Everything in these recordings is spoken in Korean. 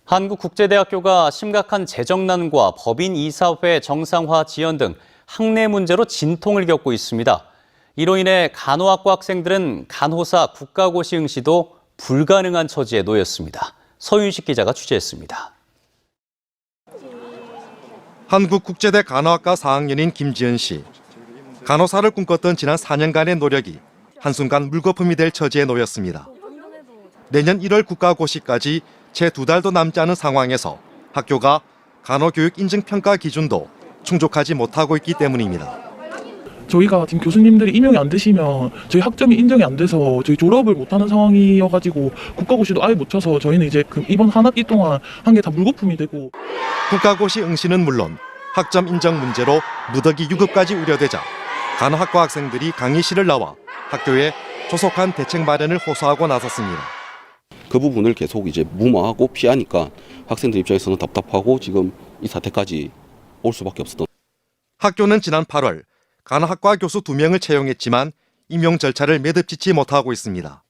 한국국제대학교가 심각한 재정난과 법인 이사회 정상화 지연 등 학내 문제로 진통을 겪고 있습니다. 이로 인해 간호학과 학생들은 간호사 국가고시 응시도 불가능한 처지에 놓였습니다. 서윤식 기자가 취재했습니다. 한국국제대 간호학과 4학년인 김지은 씨. 간호사를 꿈꿨던 지난 4년간의 노력이 한순간 물거품이 될 처지에 놓였습니다. 내년 1월 국가고시까지 채 2달도 남지 않은 상황에서 학교가 간호교육 인증평가 기준도 충족하지 못하고 있기 때문입니다. 저희가 지금 교수님들이 임용이 안 되시면 저희 학점이 인정이 안 돼서 저희 졸업을 못하는 상황이어가지고 국가고시도 아예 못 쳐서 저희는 이제 이번 한 학기 동안 한 게 다 물거품이 되고. 국가고시 응시는 물론 학점 인정 문제로 무더기 유급까지 우려되자 간호학과 학생들이 강의실을 나와 학교에 조속한 대책 마련을 호소하고 나섰습니다. 그 부분을 계속 이제 무마하고 피하니까 학생들 입장에서는 답답하고 지금 이 사태까지 올 수밖에 없었던. 학교는 지난 8월 간호학과 교수 2명을 채용했지만 임용 절차를 매듭짓지 못하고 있습니다.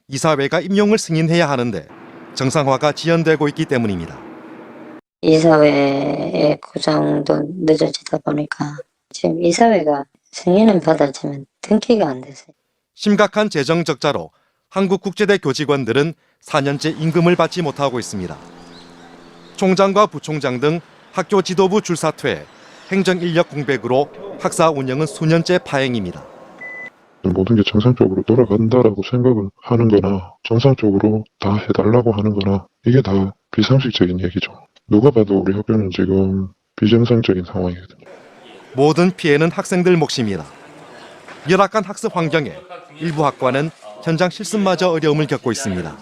이사회가 임용을 승인해야 하는데 정상화가 지연되고 있기 때문입니다. 이사회의 구성도 늦어지다 보니까 지금 이사회가 승인은 받았지만 등기가 안 됐어요. 심각한 재정 적자로 한국국제대 교직원들은 4년째 임금을 받지 못하고 있습니다. 총장과 부총장 등 학교 지도부 줄사퇴, 행정인력 공백으로 학사 운영은 수년째 파행입니다. 모든 게 정상적으로 돌아간다라고 생각을 하는 거나 정상적으로 다 해달라고 하는 거나 이게 다 비상식적인 얘기죠. 누가 봐도 우리 학교는 지금 비정상적인 상황이거든요. 모든 피해는 학생들 몫입니다. 열악한 학습 환경에 일부 학과는 현장 실습마저 어려움을 겪고 있습니다.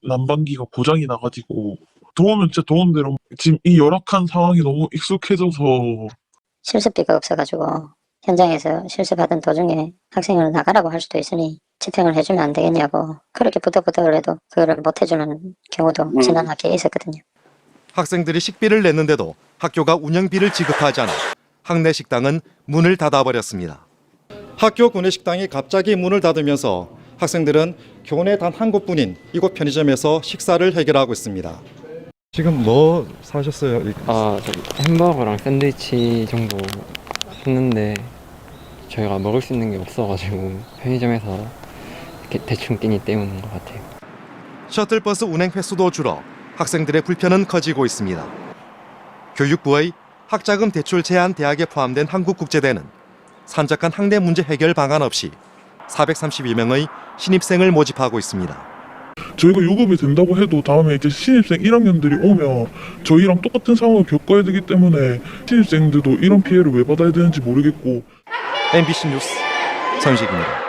난방기가 고장이 나가지고 들어오면 진짜 더운 대로 지금 이 열악한 상황이 너무 익숙해져서 실습비가 없어가지고 현장에서 실습하던 도중에 학생을 나가라고 할 수도 있으니 집행을 해주면 안 되겠냐고 그렇게 부탁을 해도 그거를 못 해주는 경우도 지난 학기에 있었거든요. 학생들이 식비를 냈는데도 학교가 운영비를 지급하지 않아 학내 식당은 문을 닫아버렸습니다. 학교 구내 식당이 갑자기 문을 닫으면서 학생들은 교내 단 한 곳뿐인 이곳 편의점에서 식사를 해결하고 있습니다. 지금 뭐 사셨어요? 저기 햄버거랑 샌드위치 정도 샀는데 저희가 먹을 수 있는 게 없어가지고 편의점에서 이렇게 대충 끼니 때우는 것 같아요. 셔틀버스 운행 횟수도 줄어 학생들의 불편은 커지고 있습니다. 교육부의 학자금 대출 제한 대학에 포함된 한국국제대는 산적한 학내 문제 해결 방안 없이 432명의 신입생을 모집하고 있습니다. 저희가 유급이 된다고 해도 다음에 이제 신입생 1학년들이 오면 저희랑 똑같은 상황을 겪어야 되기 때문에 신입생들도 이런 피해를 왜 받아야 되는지 모르겠고. MBC 뉴스 서윤식입니다.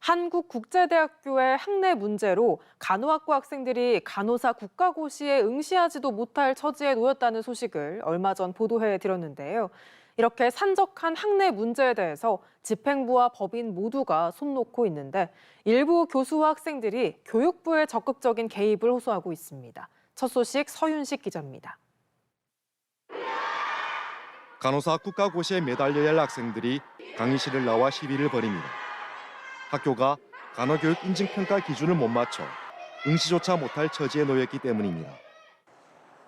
한국국제대학교의 학내 문제로 간호학과 학생들이 간호사 국가고시에 응시하지도 못할 처지에 놓였다는 소식을 얼마 전 보도해 드렸는데요. 이렇게 산적한 학내 문제에 대해서 집행부와 법인 모두가 손 놓고 있는데 일부 교수와 학생들이 교육부의 적극적인 개입을 호소하고 있습니다. 첫 소식 서윤식 기자입니다. 간호사 국가고시에 매달려야 할 학생들이 강의실을 나와 시위를 벌입니다. 학교가 간호교육 인증평가 기준을 못 맞춰 응시조차 못할 처지에 놓였기 때문입니다.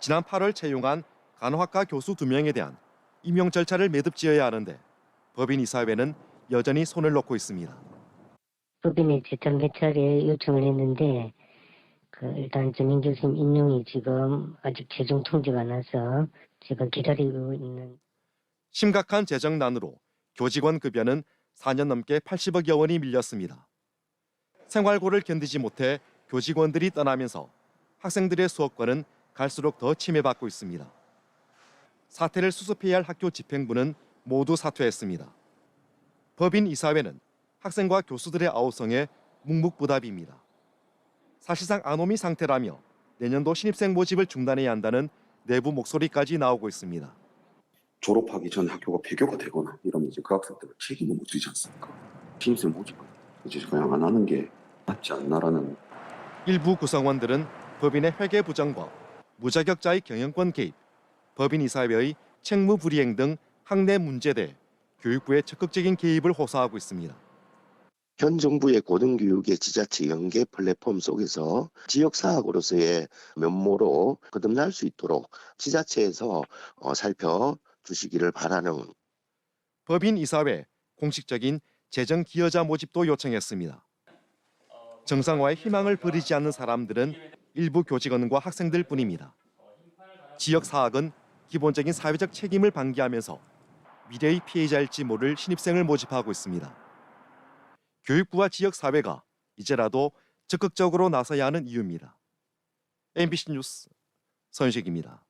지난 8월 채용한 간호학과 교수 2명에 대한 임용 절차를 매듭지어야 하는데 법인 이사회는 여전히 손을 놓고 있습니다. 법인이 제작 매찰에 요청을 했는데 일단 전임 교수님 임용이 지금 아직 최종 통지가 안 나서 제가 기다리고 있는. 심각한 재정난으로 교직원 급여는 4년 넘게 80억여 원이 밀렸습니다. 생활고를 견디지 못해 교직원들이 떠나면서 학생들의 수업권은 갈수록 더 침해받고 있습니다. 사태를 수습해야 할 학교 집행부는 모두 사퇴했습니다. 법인 이사회는 학생과 교수들의 아우성에 묵묵부답입니다. 사실상 아노미 상태라며 내년도 신입생 모집을 중단해야 한다는 내부 목소리까지 나오고 있습니다. 졸업하기 전에 학교가 폐교가 되거나 이러면 이제 그 학생들은 책임을 못 지지 않습니까? 신입생 모집을 이제 그냥 안 하는 게 낫지 않나라는. 일부 구성원들은 법인의 회계 부정과 무자격자의 경영권 개입, 법인 이사회의 책무 불이행 등 학내 문제에 대해 교육부의 적극적인 개입을 호소하고 있습니다. 현 정부의 고등교육의 지자체 연계 플랫폼 속에서 지역사학으로서의 면모로 거듭날 수 있도록 지자체에서 살펴주시기를 바라는. 법인 이사회 공식적인 재정 기여자 모집도 요청했습니다. 정상화에 희망을 버리지 않는 사람들은 일부 교직원과 학생들 뿐입니다. 지역사학은 기본적인 사회적 책임을 방기하면서 미래의 피해자일지 모를 신입생을 모집하고 있습니다. 교육부와 지역사회가 이제라도 적극적으로 나서야 하는 이유입니다. MBC 뉴스 선식입니다.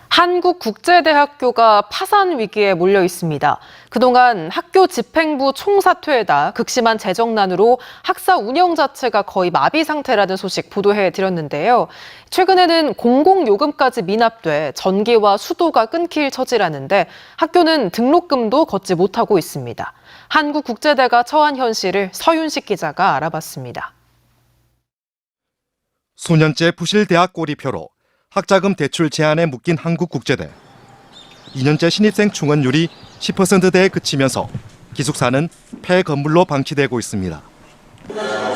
한국국제대학교가 파산 위기에 몰려 있습니다. 그동안 학교 집행부 총사퇴에다 극심한 재정난으로 학사 운영 자체가 거의 마비 상태라는 소식 보도해드렸는데요. 최근에는 공공요금까지 미납돼 전기와 수도가 끊길 처지라는데 학교는 등록금도 걷지 못하고 있습니다. 한국국제대가 처한 현실을 서윤식 기자가 알아봤습니다. 수년째 부실 대학 꼬리표로 학자금 대출 제한에 묶인 한국국제대. 2년째 신입생 충원율이 10%대에 그치면서 기숙사는 폐 건물로 방치되고 있습니다.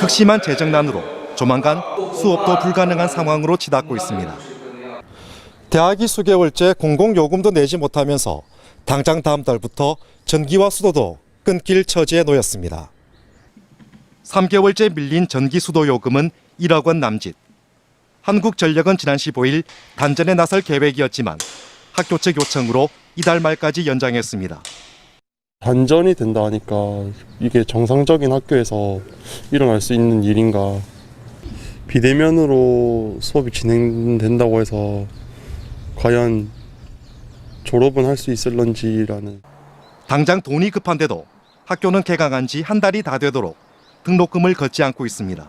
극심한 재정난으로 조만간 수업도 불가능한 상황으로 치닫고 있습니다. 대학이 수개월째 공공요금도 내지 못하면서 당장 다음 달부터 전기와 수도도 끊길 처지에 놓였습니다. 3개월째 밀린 전기 수도 요금은 1억 원 남짓. 한국전력은 지난 15일 단전에 나설 계획이었지만 학교 측 요청으로 이달 말까지 연장했습니다. 단전이 된다 하니까 이게 정상적인 학교에서 일어날 수 있는 일인가. 비대면으로 수업이 진행된다고 해서 과연 졸업은 할 수 있을런지라는. 당장 돈이 급한데도 학교는 개강한 지 한 달이 다 되도록 등록금을 걷지 않고 있습니다.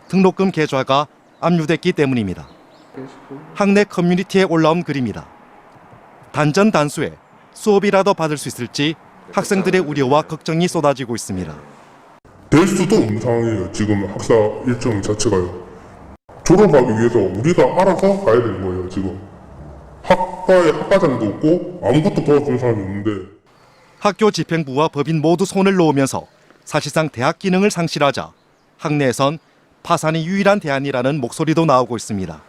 등록금 계좌가 압류됐기 때문입니다. 학내 커뮤니티에 올라온 글입니다. 단전 단수에 수업이라도 받을 수 있을지 학생들의 우려와 걱정이 쏟아지고 있습니다. 될 수도 없는 상황이에요. 지금 학사 일정 자체가요. 졸업하기 위해서 우리가 알아서 가야 되는 거예요. 지금 학과에 학과장도 없고 아무것도 도와주는 사람이 없는데. 학교 집행부와 법인 모두 손을 놓으면서 사실상 대학 기능을 상실하자 학내에선 파산이 유일한 대안이라는 목소리도 나오고 있습니다.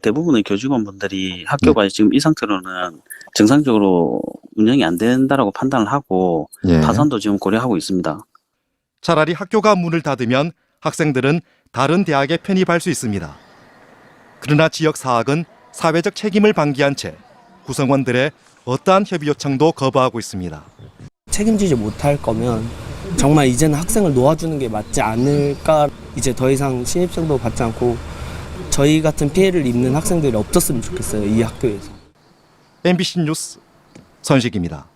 대부분의 교직원분들이 학교가 지금 이 상태로는 정상적으로 운영이 안 된다라고 판단을 하고 파산도 지금 고려하고 있습니다. 차라리 학교가 문을 닫으면 학생들은 다른 대학에 편입할 수 있습니다. 그러나 지역사학은 사회적 책임을 방기한 채 구성원들의 어떠한 협의 요청도 거부하고 있습니다. 책임지지 못할 거면 정말 이제는 학생을 놓아주는 게 맞지 않을까. 이제 더 이상 신입생도 받지 않고 저희 같은 피해를 입는 학생들이 없었으면 좋겠어요. 이 학교에서. MBC 뉴스 선식입니다.